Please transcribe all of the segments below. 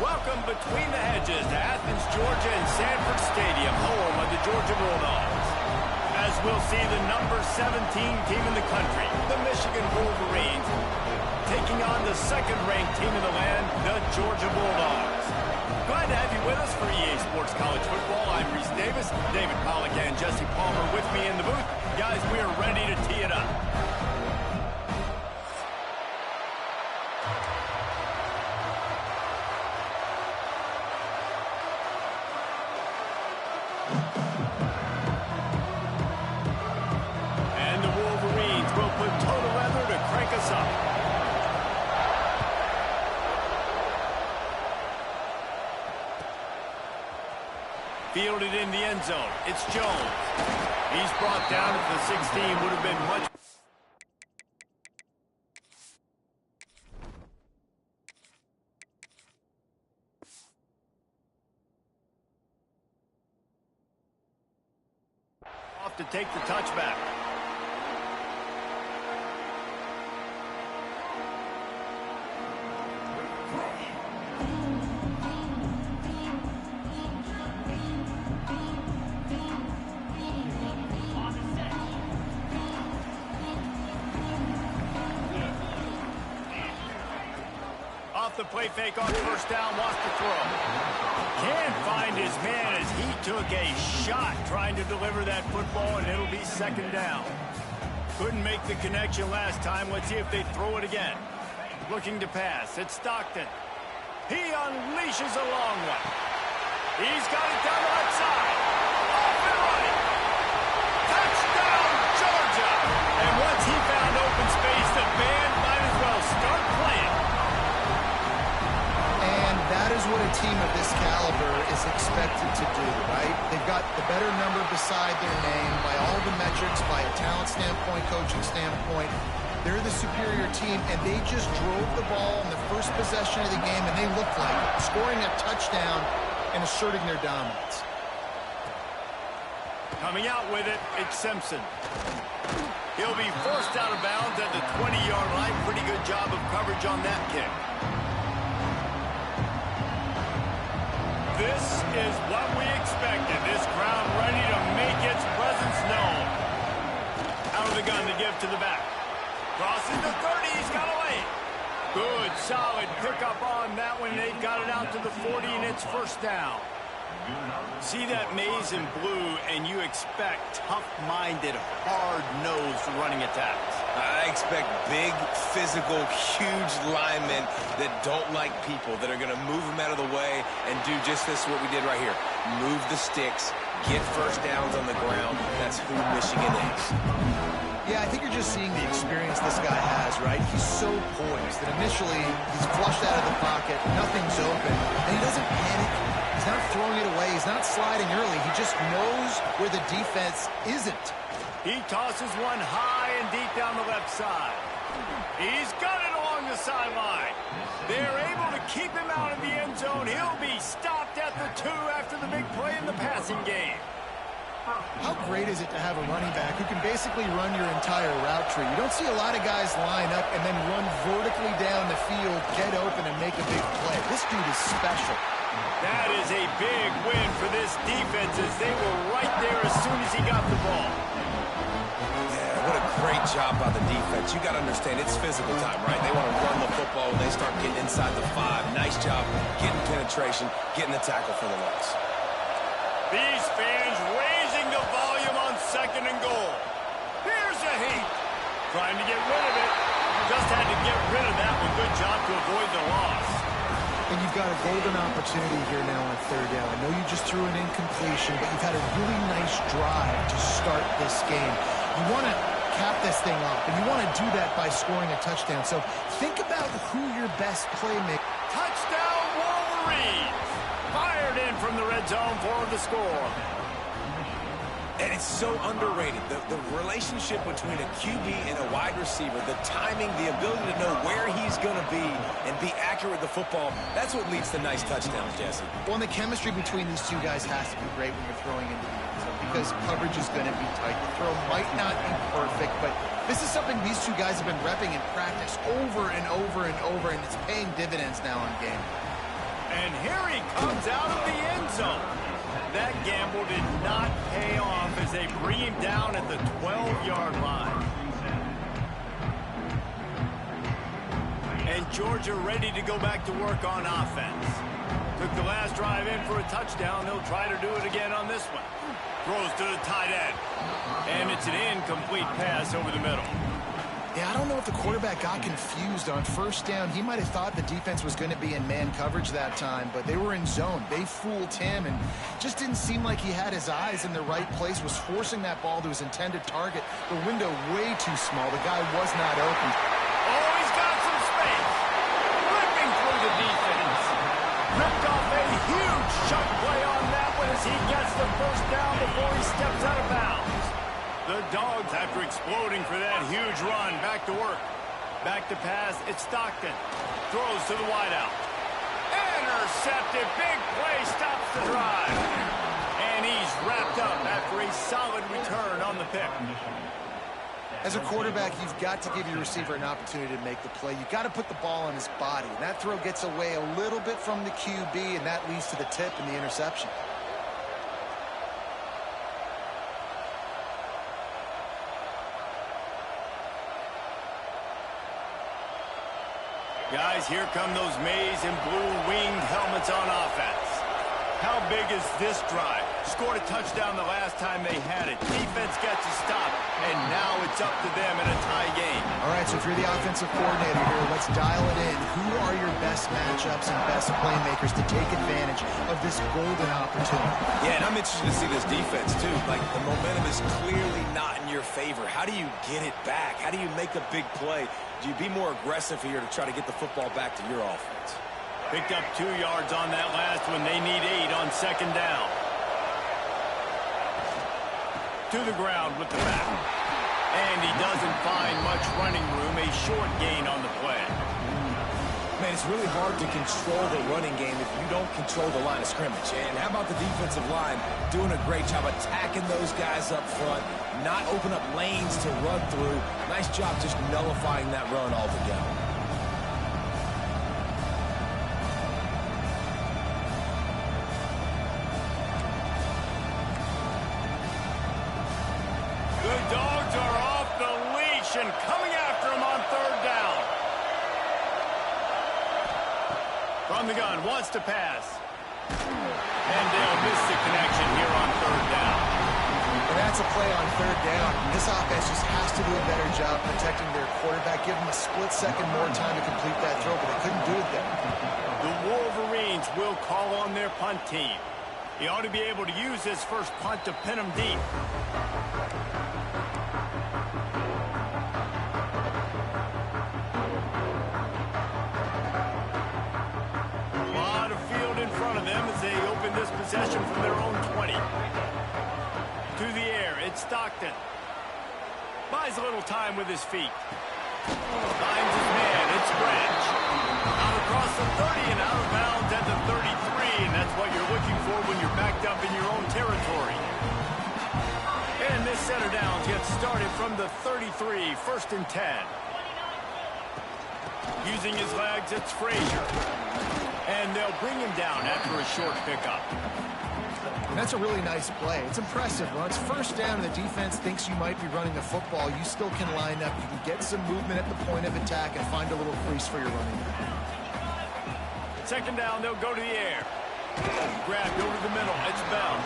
Welcome between the hedges to Athens, Georgia and Sanford Stadium, home of the Georgia Bulldogs. As we'll see the number 17 team in the country, the Michigan Wolverines, taking on the second-ranked team in the land, the Georgia Bulldogs. Glad to have you with us for EA Sports College Football. I'm Reese Davis, David Pollack and Jesse Palmer with me in the booth. Guys, we are ready to tee it up. And the Wolverines will put total leather to crank us up. Fielded in the end zone. It's Jones. He's brought down at the 16. Would have been much. Off to take the touchback. Off the play fake on first down, wants to throw. Can't find his man as he took a shot trying to deliver that football, and it'll be second down. Couldn't make the connection last time. Let's see if they throw it again. Looking to pass. It's Stockton. He unleashes a long one. He's got it down the left side. Off and running. Touchdown, Georgia! And once he found open space, the band might as well start playing. That is what a team of this caliber is expected to do, right? They've got the better number beside their name by all the metrics, by a talent standpoint, coaching standpoint. They're the superior team, and they just drove the ball in the first possession of the game, and they looked like it, scoring a touchdown and asserting their dominance. Coming out with it, it's Simpson. He'll be forced out of bounds at the 20-yard line. Pretty good job of coverage on that kick. This is what we expected. This crowd ready to make its presence known. Out of the gun to give to the back. Crosses the 30. He's got away. Good, solid pickup on that one. They've got it out to the 40, and it's first down. See that maze in blue, and you expect tough-minded, hard-nosed running attacks. I expect big, physical, huge linemen that don't like people, that are going to move them out of the way and do just this, what we did right here. Move the sticks, get first downs on the ground. That's who Michigan is. Yeah, I think you're just seeing the experience this guy has, right? He's so poised that initially he's flushed out of the pocket, nothing's open, and he doesn't panic. He's not throwing it away. He's not sliding early. He just knows where the defense isn't. He tosses one high and deep down the left side. He's got it along the sideline. They're able to keep him out of the end zone. He'll be stopped at the 2 after the big play in the passing game. How great is it to have a running back who can basically run your entire route tree? You don't see a lot of guys line up and then run vertically down the field, get open, and make a big play. This dude is special. That is a big win for this defense as they were right there as soon as he got the ball. Yeah, what a great job by the defense. You got to understand, it's physical time, right? They want to run the football when they start getting inside the 5. Nice job getting penetration, getting the tackle for the loss. These fans raising the volume on second and goal. Here's a heat. Trying to get rid of it. Just had to get rid of that one. Good job to avoid the loss. And you've got a golden opportunity here now on third down. I know you just threw an incompletion, but you've had a really nice drive to start this game. You want to cap this thing off, and you want to do that by scoring a touchdown. So think about who your best playmaker. Touchdown Wolverines! Fired in from the red zone for the score. And it's so underrated. The relationship between a QB and a wide receiver, the timing, the ability to know where he's going to be and be accurate with the football, that's what leads to nice touchdowns, Jesse. Well, and the chemistry between these two guys has to be great when you're throwing into the end zone because coverage is going to be tight. The throw might not be perfect, but this is something these two guys have been repping in practice over and over and over, and it's paying dividends now on game. And here he comes out of the end zone. That gamble did not pay off as they bring him down at the 12-yard line. And Georgia ready to go back to work on offense. Took the last drive in for a touchdown. They'll try to do it again on this one. Throws to the tight end. And it's an incomplete pass over the middle. Yeah, I don't know if the quarterback got confused on first down. He might have thought the defense was going to be in man coverage that time, but they were in zone. They fooled him and just didn't seem like he had his eyes in the right place, was forcing that ball to his intended target. The window way too small. The guy was not open. Oh, he's got some space. Ripping through the defense. Ripped off a huge chunk play on that one as he gets the first down before he steps out of bounds. The Dogs, after exploding for that huge run, back to work. Back to pass, it's Stockton. Throws to the wideout. Intercepted, big play, stops the drive. And he's wrapped up after a solid return on the pick. As a quarterback, you've got to give your receiver an opportunity to make the play. You've got to put the ball on his body. And that throw gets away a little bit from the QB, and that leads to the tip and the interception. Guys, here come those maize and blue winged helmets on offense. How big is this drive? Scored a touchdown the last time they had it. Defense gets a stop, and now it's up to them in a tie game. All right, so if you're the offensive coordinator here, let's dial it in. Who are your best matchups and best playmakers to take advantage of this golden opportunity? Yeah, and I'm interested to see this defense, too. Like, the momentum is clearly not in your favor. How do you get it back? How do you make a big play? Do you be more aggressive here to try to get the football back to your offense? Picked up 2 yards on that last one. They need 8 on second down. To the ground with the back. And he doesn't find much running room. A short gain on the play. Man, it's really hard to control the running game if you don't control the line of scrimmage. And how about the defensive line doing a great job attacking those guys up front, not open up lanes to run through. Nice job just nullifying that run altogether. The Dogs are off the leash and coming after him on third down. From the gun, wants to pass. And they'll miss the connection here on third down. And that's a play on third down. This offense just has to do a better job protecting their quarterback. Give them a split second more time to complete that throw, but they couldn't do it there. The Wolverines will call on their punt team. He ought to be able to use his first punt to pin them deep. A lot of field in front of them as they open this possession from their own 20. To the air, it's Stockton. Buys a little time with his feet. Finds his man, it's Branch. Out across the 30 and out of bounds at the 33, and that's what you're looking for when you're backed up in your own territory. And this center down gets started from the 33, 1st and 10. Using his legs, it's Frazier. And they'll bring him down after a short pickup. And that's a really nice play. It's impressive. When it's first down and the defense thinks you might be running the football, you still can line up. You can get some movement at the point of attack and find a little crease for your running back. Second down, they'll go to the air. Grabbed over the middle, it's Bell.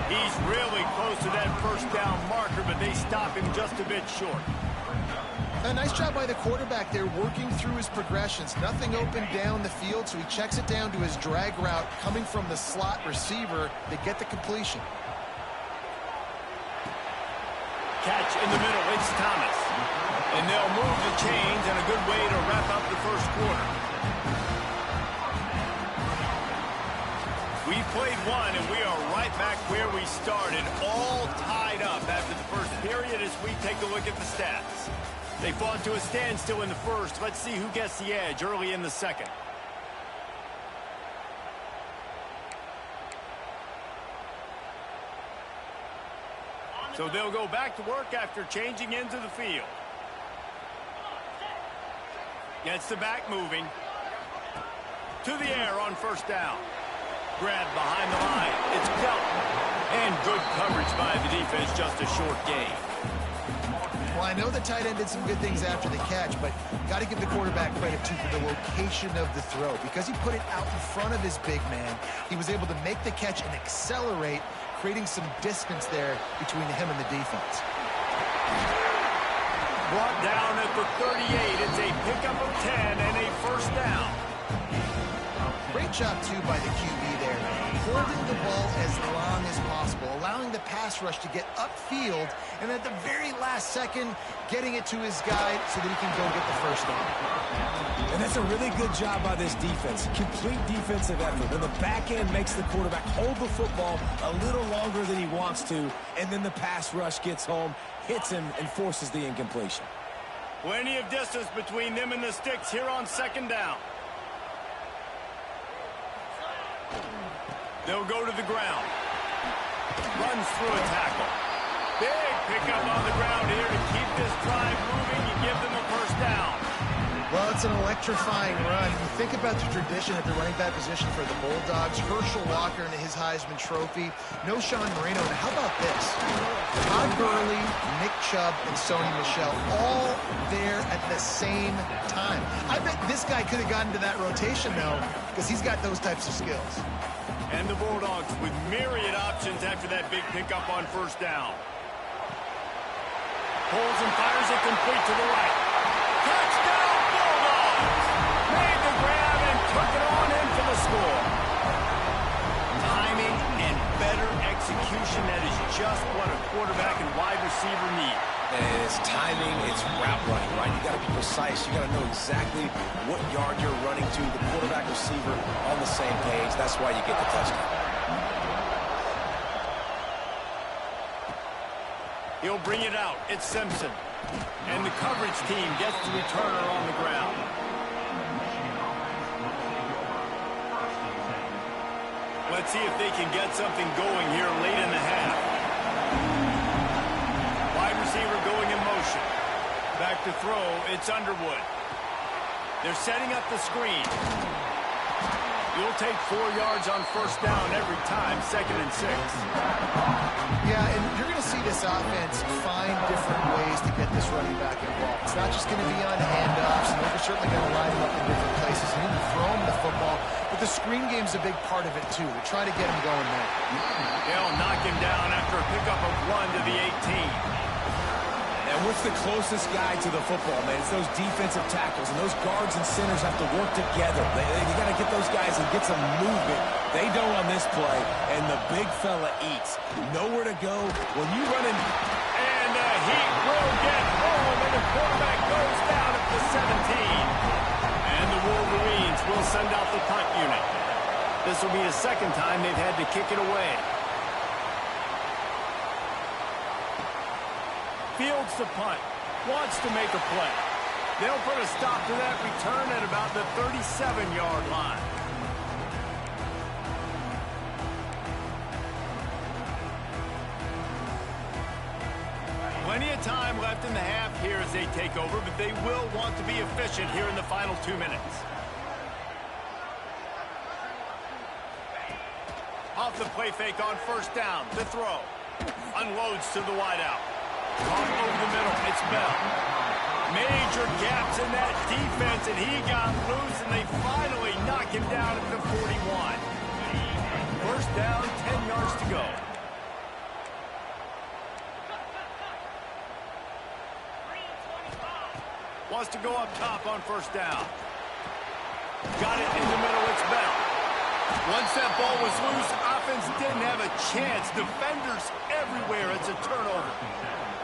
He's really close to that first down marker, but they stop him just a bit short. A nice job by the quarterback there, working through his progressions. Nothing open down the field, so he checks it down to his drag route coming from the slot receiver. They get the completion. Catch in the middle, it's Thomas. And they'll move the chains, and a good way to wrap up the first quarter. We played one, and we are right back where we started, all tied up after the first period as we take a look at the stats. They fought to a standstill in the first. Let's see who gets the edge early in the second. So they'll go back to work after changing into the field. Gets the back moving. To the air on first down. Grabbed behind the line. It's dealt. And good coverage by the defense, just a short gain. Well, I know the tight end did some good things after the catch, but got to give the quarterback credit, too, for the location of the throw. Because he put it out in front of his big man, he was able to make the catch and accelerate, creating some distance there between him and the defense. Brought down at the 38. It's a pickup of 10 and a first down. Great job, too, by the QB there, holding the ball as long as possible, allowing the pass rush to get upfield, and at the very last second, getting it to his guy so that he can go get the first down. And that's a really good job by this defense. Complete defensive effort. When the back end makes the quarterback hold the football a little longer than he wants to, and then the pass rush gets home, hits him, and forces the incompletion. Plenty of distance between them and the sticks here on second down. They'll go to the ground. Runs through a tackle. Big pickup on the ground here to keep this drive moving. You give them a first down. Well, it's an electrifying run. You think about the tradition at the running back position for the Bulldogs. Herschel Walker and his Heisman Trophy. No Sean Marino. And how about this? Todd Gurley, Nick Chubb, and Sony Michel all there at the same time. I bet this guy could have gotten to that rotation, though, because he's got those types of skills. And the Bulldogs with myriad options after that big pickup on first down. Pulls and fires it complete to the right. Touchdown, Bulldogs! Made the grab and took it on in for the score. Timing and better execution, that is just what a quarterback and wide receiver need. And it's timing, it's route running, right? You got to be precise. You got to know exactly what yard you're running to. The quarterback, receiver on the same page. That's why you get the touchdown. He'll bring it out. It's Simpson. And the coverage team gets the returner on the ground. Let's see if they can get something going here late in the half. Wide receiver going in motion. Back to throw. It's Underwood. They're setting up the screen. You'll take 4 yards on first down every time, 2nd and 6. Yeah, and you're going to see this offense find different ways to get this running back involved. It's not just going to be on handoffs, and they're certainly going to line him up in different places and even throw him the football. But the screen game's a big part of it, too. They try to get him going there. They'll knock him down after a pickup of 1 to the 18. And what's the closest guy to the football, man? It's those defensive tackles, and those guards and centers have to work together. They got to get those guys and get some movement. They don't on this play, and the big fella eats. Nowhere to go. When you run in... And he will get home, and the quarterback goes down at the 17. And the Wolverines will send out the punt unit. This will be the second time they've had to kick it away. Fields to punt. Wants to make a play. They'll put a stop to that return at about the 37-yard line. Plenty of time left in the half here as they take over, but they will want to be efficient here in the final 2 minutes. Off the play fake on first down. The throw. Unloads to the wideout. Caught over the middle. It's Bell. Major gaps in that defense, and he got loose, and they finally knock him down at the 41. First down, 10 yards to go. Wants to go up top on first down. Got it in the middle. It's Bell. Once that ball was loose, offense didn't have a chance. Defenders everywhere. It's a turnover.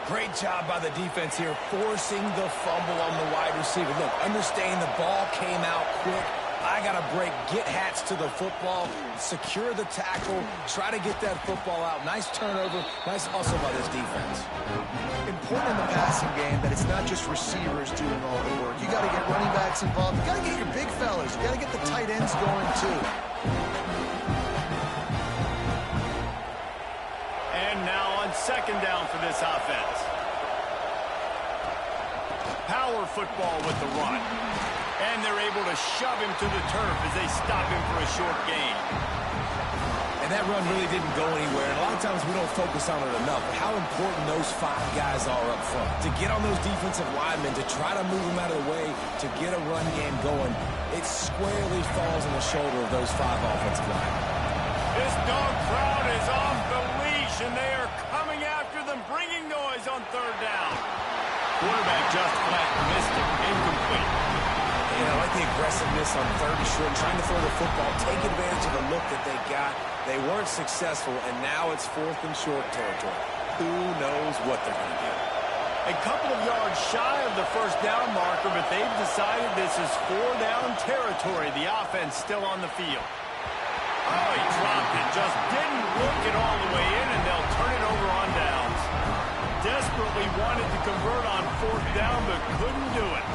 Great job by the defense here, forcing the fumble on the wide receiver. Look, understand the ball came out quick. I got to break, get hats to the football, secure the tackle, try to get that football out. Nice turnover, nice hustle by this defense. Important in the passing game that it's not just receivers doing all the work. You got to get running backs involved. You got to get your big fellas. You got to get the tight ends going, too. And now on second down for this offense. Power football with the run. And they're able to shove him to the turf as they stop him for a short gain. And that run really didn't go anywhere. And a lot of times we don't focus on it enough, but how important those 5 guys are up front. To get on those defensive linemen, to try to move them out of the way, to get a run game going, it squarely falls on the shoulder of those 5 offensive linemen. This dog crowd is off the leash, and they are coming after them, bringing noise on 3rd down. Quarterback just flat missed it. Incomplete. You know, I like the aggressiveness on 3rd and short, trying to throw the football, take advantage of the look that they got. They weren't successful, and now it's 4th and short territory. Who knows what they're going to do? A couple of yards shy of the 1st down marker, but they've decided this is 4-down territory. The offense still on the field. Oh, he dropped it. Just didn't look it all the way in, and they'll turn it over on downs. Desperately wanted to convert on 4th down, but couldn't do it.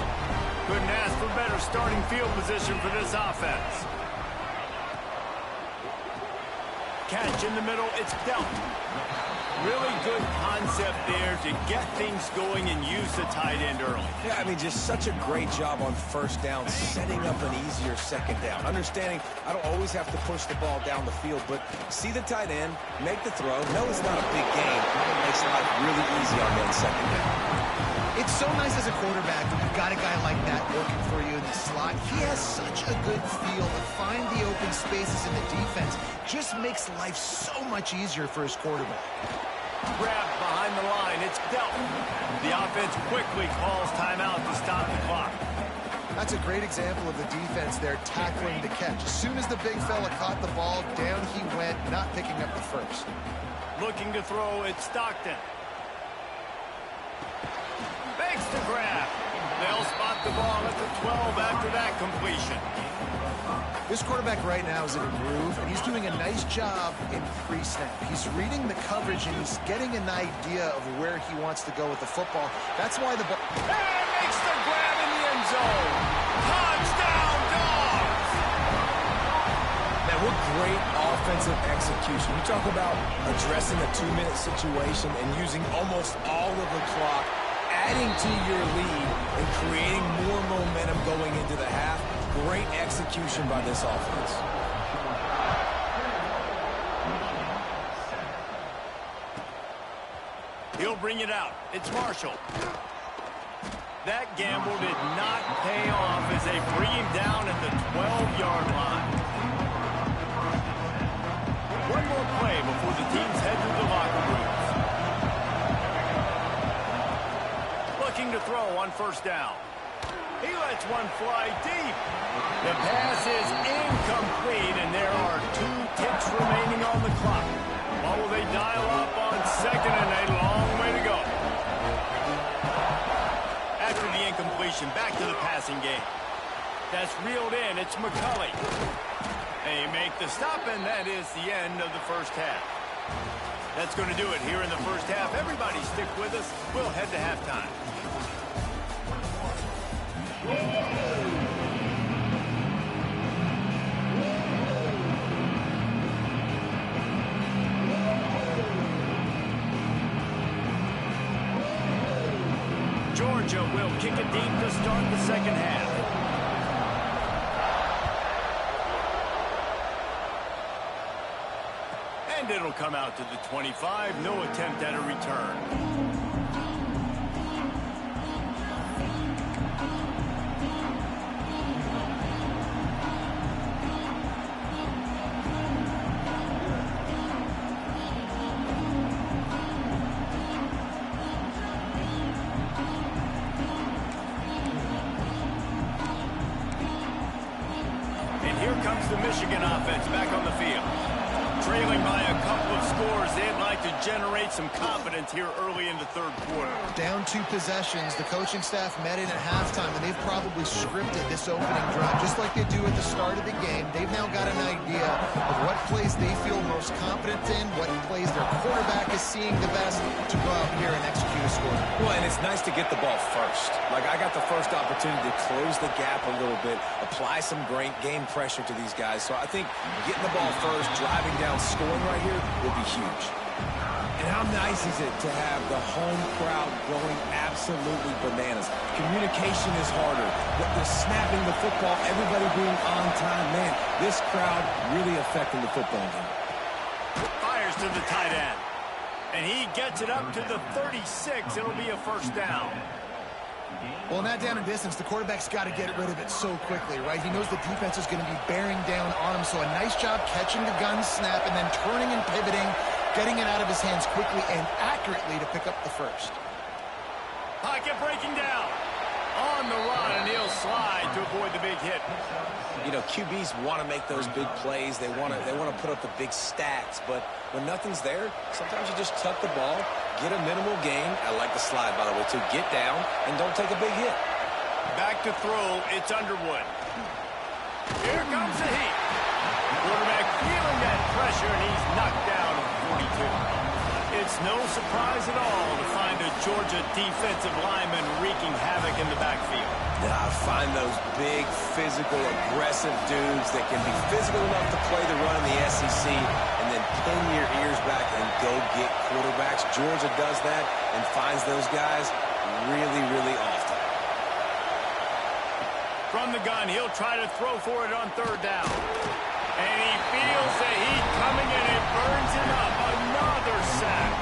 Couldn't ask for better starting field position for this offense. Catch in the middle, it's dealt. Really good concept there to get things going and use the tight end early. Yeah, I mean, just such a great job on 1st down, setting up an easier 2nd down. Understanding I don't always have to push the ball down the field, but see the tight end, make the throw. No, it's not a big game. It makes life really easy on that 2nd down. It's so nice as a quarterback when you've got a guy like that working for you in the slot. He has such a good feel to find the open spaces in the defense. Just makes life so much easier for his quarterback. Grabbed behind the line, it's dealt. The offense quickly calls timeout to stop the clock. That's a great example of the defense there tackling the catch. As soon as the big fella caught the ball, down he went, not picking up the first. Looking to throw, it's Stockton. Makes the grab. They'll spot the ball at the 12 after that completion. This quarterback right now is in a groove, and he's doing a nice job in pre-snap. He's reading the coverage, and he's getting an idea of where he wants to go with the football. That's why the ball... And makes the grab in the end zone. Touchdown, Dogs! Man, what great offensive execution. You talk about addressing a 2-minute situation and using almost all of the clock, adding to your lead and creating more momentum going into the half. Great execution by this offense. He'll bring it out. It's Marshall. That gamble did not pay off as they bring him down at the 12-yard line. One more play before the teams head to the locker rooms. Looking to throw on 1st down. He lets one fly deep. The pass is incomplete, and there are 2 ticks remaining on the clock. What will they dial up on 2nd and a long way to go? After the incompletion, back to the passing game. That's reeled in. It's McCulley. They make the stop, and that is the end of the 1st half. That's going to do it here in the 1st half. Everybody stick with us. We'll head to halftime. Georgia will kick it deep to start the 2nd half. And it'll come out to the 25. No attempt at a return. The Michigan offense back on the field. Trailing by a couple of scores, they'd like to generate some confidence here early in the 3rd quarter. Down 2 possessions, the coaching staff met in at halftime, and they've probably scripted this opening drive just like they do at the start of the game. They've now got an idea of what plays they feel most confident in, what plays their quarterback is seeing the best to go out here and execute a score. Well, and it's nice to get the ball first. Like, I got the first opportunity to close the gap a little bit, apply some great game pressure to these guys. So I think getting the ball first, driving down, scoring right here will be huge. And how nice is it to have the home crowd going absolutely bananas? Communication is harder. The snapping the football, everybody being on time. Man, this crowd really affecting the football game. Fires to the tight end. And he gets it up to the 36. It'll be a first down. Well, in that down and distance, the quarterback's got to get rid of it so quickly, right? He knows the defense is going to be bearing down on him, so a nice job catching the gun snap and then turning and pivoting, getting it out of his hands quickly and accurately to pick up the first. Pocket breaking down. On the run, and he'll slide to avoid the big hit. You know, QBs want to make those big plays. They want to put up the big stats, but when nothing's there, sometimes you just tuck the ball, get a minimal gain. I like the slide, by the way, too. Get down and don't take a big hit. Back to throw, it's Underwood. Here comes the heat. Quarterback feeling that pressure, and he's knocked down at 42. It's no surprise at all to find a Georgia defensive lineman wreaking havoc in the backfield. Yeah, I find those big, physical, aggressive dudes that can be physical enough to play the run in the SEC and then pin your ears back and go get quarterbacks. Georgia does that and finds those guys really, really often. From the gun, he'll try to throw for it on third down. And he feels the heat coming and it burns him up. Another sack.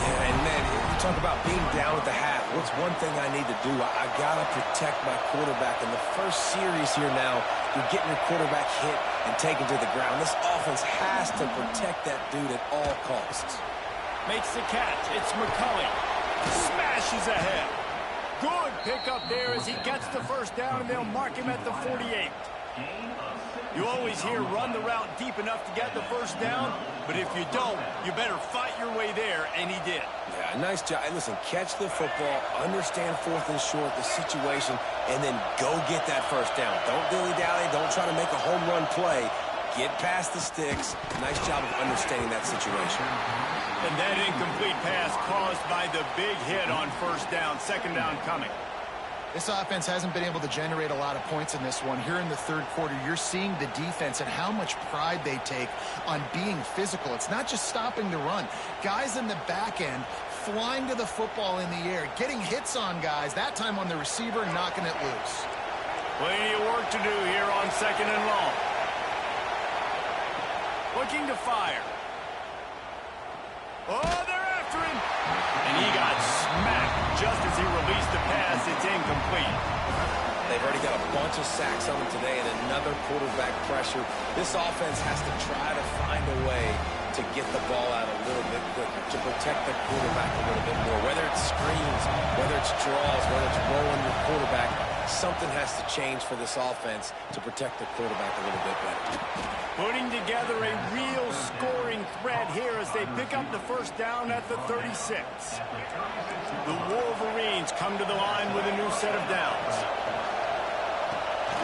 Yeah, and man, you talk about being down at the half. What's one thing I need to do? I got to protect my quarterback. In the first series here now, you're getting your quarterback hit and taken to the ground. This offense has to protect that dude at all costs. Makes the catch. It's McCulley. Smashes ahead. Good pickup there as he gets the first down, and they'll mark him at the 48. You always hear run the route deep enough to get the first down, but if you don't, you better fight your way there, and he did. Yeah, nice job. Hey, listen, catch the football, understand fourth and short, the situation, and then go get that first down. Don't dilly-dally. Don't try to make a home run play. Get past the sticks. Nice job of understanding that situation. And that incomplete pass caused by the big hit on first down. Second down coming. This offense hasn't been able to generate a lot of points in this one. Here in the third quarter, you're seeing the defense and how much pride they take on being physical. It's not just stopping the run. Guys in the back end flying to the football in the air, getting hits on guys, that time on the receiver, knocking it loose. Plenty of work to do here on second and long. Looking to fire. Oh, they're after him. And he got smacked just as he released the pass. It's incomplete. They've already got a bunch of sacks on them today and another quarterback pressure. This offense has to try to find a way to get the ball out a little bit quicker, to protect the quarterback a little bit more. Whether it's screens, whether it's draws, whether it's rolling your quarterback, something has to change for this offense to protect the quarterback a little bit better. Putting together a real scoring threat here as they pick up the first down at the 36. The Wolverines come to the line with a new set of downs.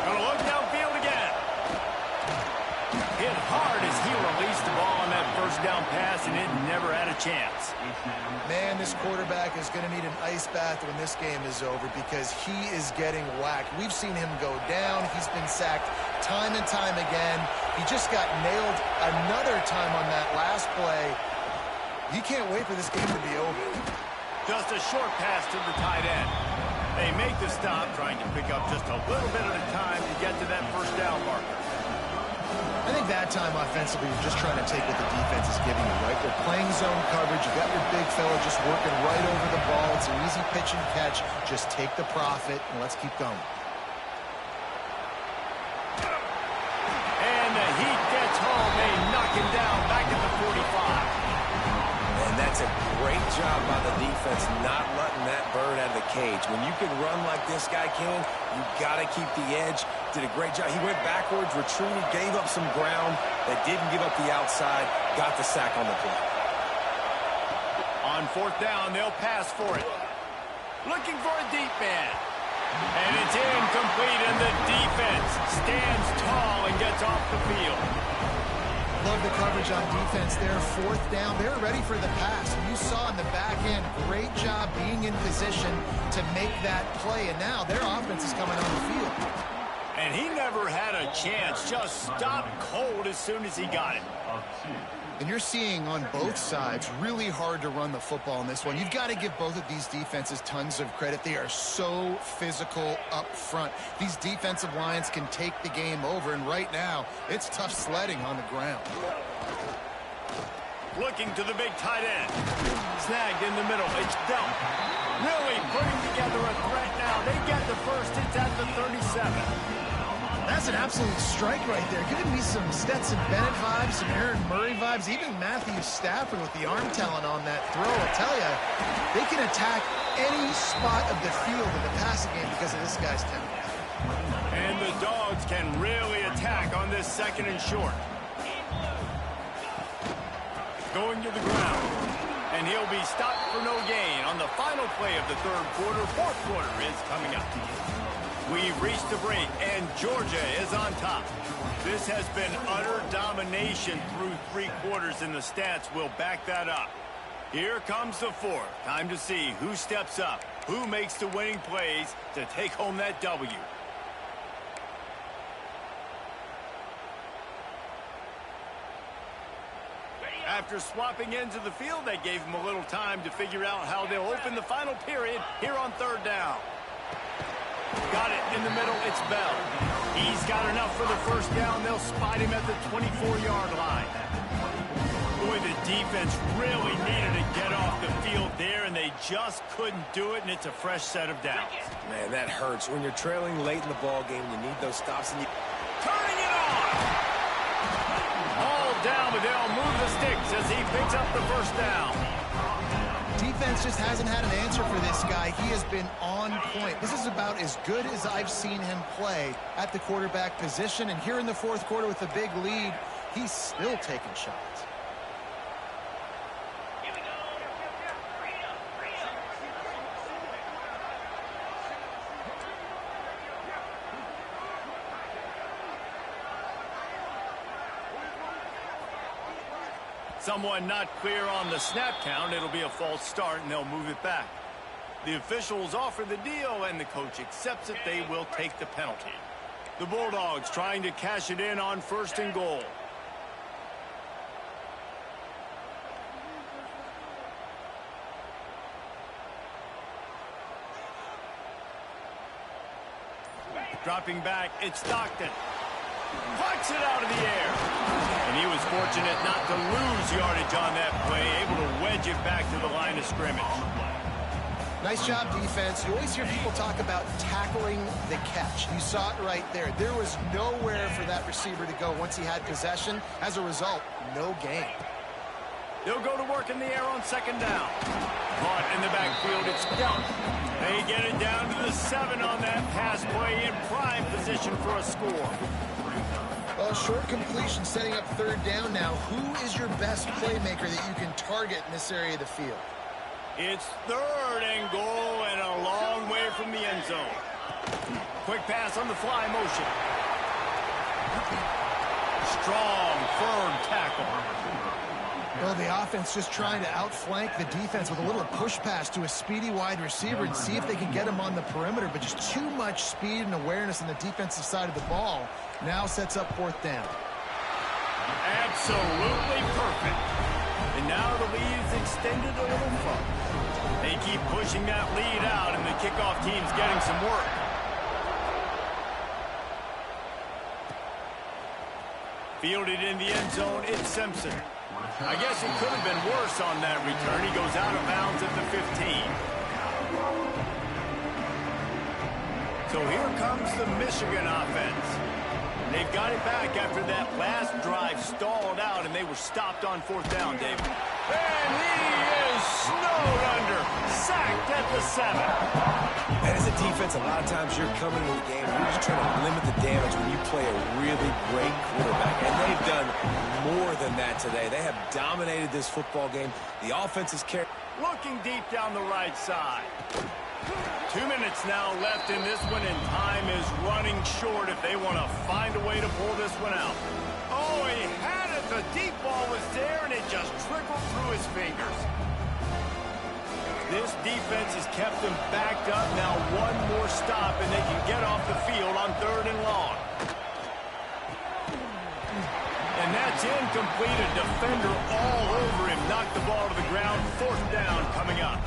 Gonna look downfield again. Hit hard as he released the ball on that first down pass, and it never had a chance. Man, this quarterback is going to need an ice bath when this game is over because he is getting whacked. We've seen him go down. He's been sacked time and time again. He just got nailed another time on that last play. You can't wait for this game to be over. Just a short pass to the tight end. They make the stop, trying to pick up just a little bit at a time to get to that first down marker. I think that time offensively, you're just trying to take what the defense is giving you, right? They're playing zone coverage. You got your big fella just working right over the ball. It's an easy pitch and catch. Just take the profit, and let's keep going. And the Heat gets home. They knock him down back at the 45. And that's a great job by the defense not letting that bird out of the cage. When you can run like this guy can, you got to keep the edge. Did a great job. He went backwards, retreated, gave up some ground. They didn't give up the outside, got the sack on the play. On fourth down, they'll pass for it. Looking for a deep man. And it's incomplete, and the defense stands tall and gets off the field. Love the coverage on defense there. Fourth down, they're ready for the pass. You saw in the back end, great job being in position to make that play. And now their offense is coming on the field. And he never had a chance. Just stopped cold as soon as he got it. And you're seeing on both sides really hard to run the football in this one. You've got to give both of these defenses tons of credit. They are so physical up front. These defensive lines can take the game over, and right now it's tough sledding on the ground. Looking to the big tight end. Snagged in the middle. It's dealt. Really putting together a threat now. They get the first. It's at the 37. That's an absolute strike right there. Giving me some Stetson Bennett vibes, some Aaron Murray vibes, even Matthew Stafford with the arm talent on that throw. I'll tell you, they can attack any spot of the field in the passing game because of this guy's talent. And the Dogs can really attack on this second and short. Going to the ground. And he'll be stopped for no gain on the final play of the third quarter. Fourth quarter is coming up. We've reached the break, and Georgia is on top. This has been utter domination through three quarters, and the stats will back that up. Here comes the fourth. Time to see who steps up, who makes the winning plays to take home that W. After swapping into the field, they gave him a little time to figure out how they'll open the final period here on third down. Got it in the middle. It's Bell. He's got enough for the first down. They'll spot him at the 24-yard line. Boy, the defense really needed to get off the field there, and they just couldn't do it, and it's a fresh set of downs. Man, that hurts. When you're trailing late in the ball game, you need those stops. And Turning it on! All down, but they'll move the sticks as he picks up the first down. Defense just hasn't had an answer for this guy. He has been on point. This is about as good as I've seen him play at the quarterback position. And here in the fourth quarter with a big lead, he's still taking shots. Someone not clear on the snap count. It'll be a false start, and they'll move it back. The officials offer the deal, and the coach accepts it. They will take the penalty. The Bulldogs trying to cash it in on first and goal. Dropping back, it's Stockton. Plucks it out of the air. And he was fortunate not to lose yardage on that play, able to wedge it back to the line of scrimmage. Nice job, defense. You always hear people talk about tackling the catch. You saw it right there. There was nowhere for that receiver to go once he had possession. As a result, no gain. They'll go to work in the air on second down. Caught in the backfield, it's Young. They get it down to the 7 on that pass play, in prime position for a score. Well, short completion setting up third down now. Who is your best playmaker that you can target in this area of the field? It's third and goal and a long way from the end zone. Quick pass on the fly motion. Strong, firm tackle. Well, the offense just trying to outflank the defense with a little push pass to a speedy wide receiver and see if they can get him on the perimeter, but just too much speed and awareness on the defensive side of the ball. Now sets up fourth down. Absolutely perfect. And now the lead's extended a little further. They keep pushing that lead out, and the kickoff team's getting some work. Fielded in the end zone, it's Simpson. I guess it could have been worse on that return. He goes out of bounds at the 15. So here comes the Michigan offense. They've got it back after that last drive stalled out, and they were stopped on fourth down, David. And he is snowed under, sacked at the 7. And as a defense, a lot of times you're coming into the game, you're just trying to limit the damage when you play a really great quarterback. And they've done more than that today. They have dominated this football game. The offense is carrying. Looking deep down the right side. 2 minutes now left in this one, and time is running short if they want to find a way to pull this one out. Oh, he had it. The deep ball was there, and it just trickled through his fingers. This defense has kept them backed up. Now one more stop, and they can get off the field on 3rd and long. And that's incomplete. A defender all over him. Knocked the ball to the ground. 4th down coming up.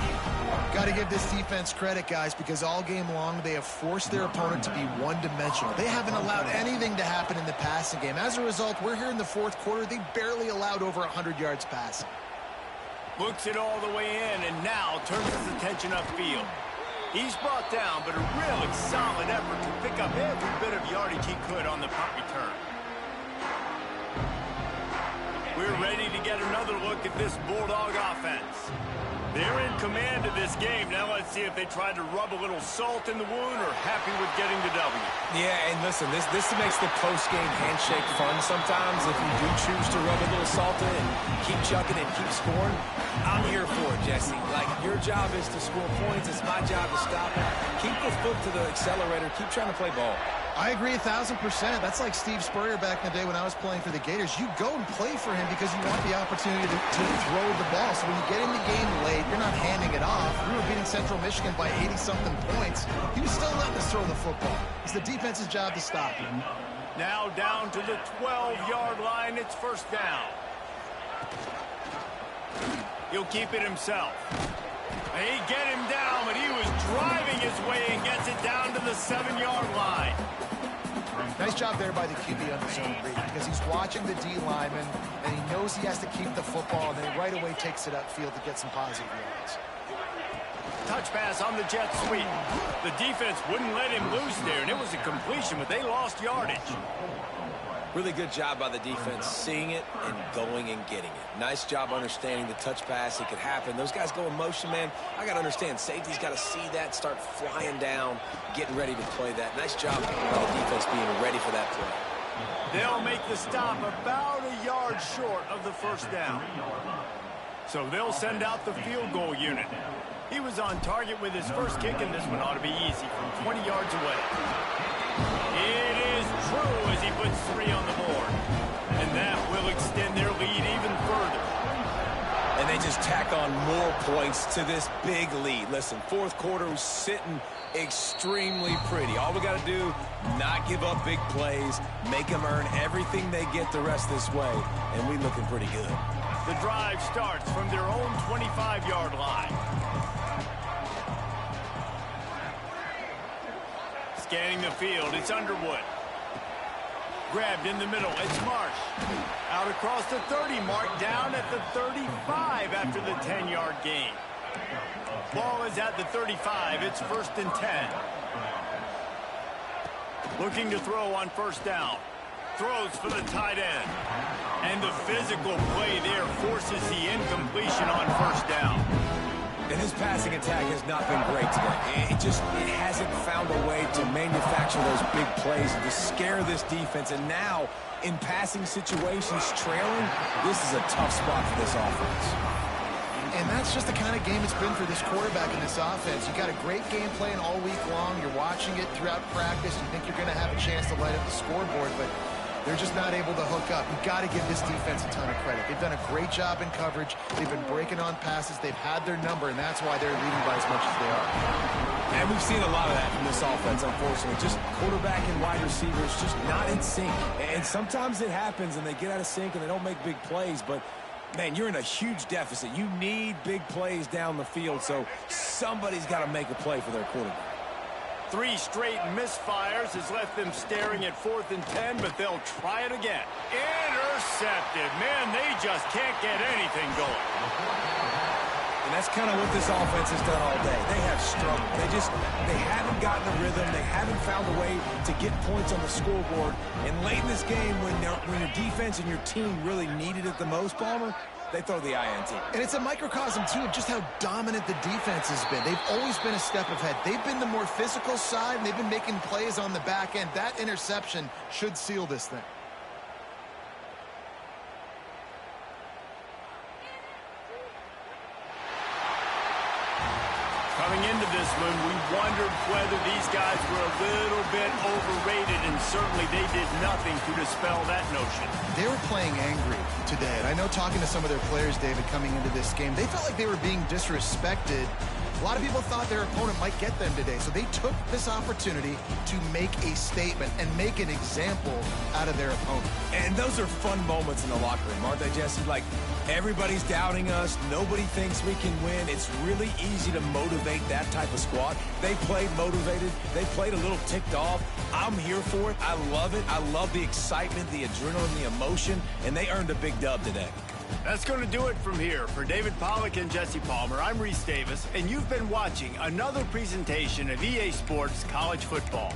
Got to give this defense credit, guys, because all game long they have forced their opponent to be one-dimensional. They haven't allowed anything to happen in the passing game. As a result, we're here in the 4th quarter. They barely allowed over 100 yards passing. Looks it all the way in, and now turns his attention upfield. He's brought down, but a really solid effort to pick up every bit of yardage he could on the punt return. We're ready to get another look at this Bulldog offense. They're in command of this game. Now let's see if they try to rub a little salt in the wound or happy with getting the W. Yeah, and listen, this makes the post-game handshake fun sometimes. If you do choose to rub a little salt in and keep chucking and keep scoring, I'm here for it, Jesse. Like, your job is to score points. It's my job to stop it. Keep the foot to the accelerator. Keep trying to play ball. I agree 1,000%. That's like Steve Spurrier back in the day when I was playing for the Gators. You go and play for him because you want the opportunity to throw the ball. So when you get in the game late, you're not handing it off. We were beating Central Michigan by 80-something points. He was still letting us throw the football. It's the defense's job to stop him. Now down to the 12-yard line. It's 1st down. He'll keep it himself. They get him down, but he was driving his way and gets it down to the 7-yard line. Nice job there by the QB on the zone read because he's watching the D lineman, and he knows he has to keep the football, and then right away takes it upfield to get some positive yards. Touch pass on the jet sweep. The defense wouldn't let him loose there, and it was a completion, but they lost yardage. Really good job by the defense, seeing it and going and getting it. Nice job understanding the touch pass. It could happen. Those guys go in motion, man. I got to understand, safety's got to see that, start flying down, getting ready to play that. Nice job by the defense being ready for that play. They'll make the stop about a yard short of the 1st down. So they'll send out the field goal unit. He was on target with his first kick, and this one ought to be easy from 20 yards away. It is true as he puts 3 on the board. And that will extend their lead even further. And they just tack on more points to this big lead. Listen, 4th quarter was sitting extremely pretty. All we got to do, not give up big plays, make them earn everything they get the rest this way, and we looking pretty good. The drive starts from their own 25-yard line. Scanning the field, it's Underwood. Grabbed in the middle, it's Marsh. Out across the 30 mark, down at the 35 after the 10-yard gain. Ball is at the 35, it's 1st and 10. Looking to throw on 1st down. Throws for the tight end. And the physical play there forces the incompletion on 1st down. And his passing attack has not been great today. It hasn't found a way to manufacture those big plays and to scare this defense. And now, in passing situations, trailing, this is a tough spot for this offense. And that's just the kind of game it's been for this quarterback in this offense. You got a great game plan all week long. You're watching it throughout practice. You think you're going to have a chance to light up the scoreboard, but they're just not able to hook up. You've got to give this defense a ton of credit. They've done a great job in coverage. They've been breaking on passes. They've had their number, and that's why they're leading by as much as they are. And we've seen a lot of that from this offense, unfortunately. Just quarterback and wide receivers just not in sync. And sometimes it happens, and they get out of sync, and they don't make big plays. But, man, you're in a huge deficit. You need big plays down the field, so somebody's got to make a play for their quarterback. 3 straight misfires has left them staring at 4th and 10, but they'll try it again. Intercepted. Man, they just can't get anything going. And that's kind of what this offense has done all day. They have struggled. They haven't gotten a rhythm. They haven't found a way to get points on the scoreboard. And late in this game, when your defense and your team really needed it the most, Palmer, they throw the INT. And it's a microcosm, too, of just how dominant the defense has been. They've always been a step ahead. They've been the more physical side, and they've been making plays on the back end. That interception should seal this thing. Coming into this When we wondered whether these guys were a little bit overrated, and certainly they did nothing to dispel that notion. They were playing angry today, and I know talking to some of their players, David, coming into this game, they felt like they were being disrespected. A lot of people thought their opponent might get them today, so they took this opportunity to make a statement and make an example out of their opponent. And those are fun moments in the locker room, aren't they, Jesse? Like, everybody's doubting us. Nobody thinks we can win. It's really easy to motivate that type of squad. They played motivated. They played a little ticked off. I'm here for it. I love it. I love the excitement, the adrenaline, the emotion, and they earned a big dub today. That's going to do it from here. For David Pollack and Jesse Palmer, I'm Reese Davis, and you've been watching another presentation of EA Sports College Football.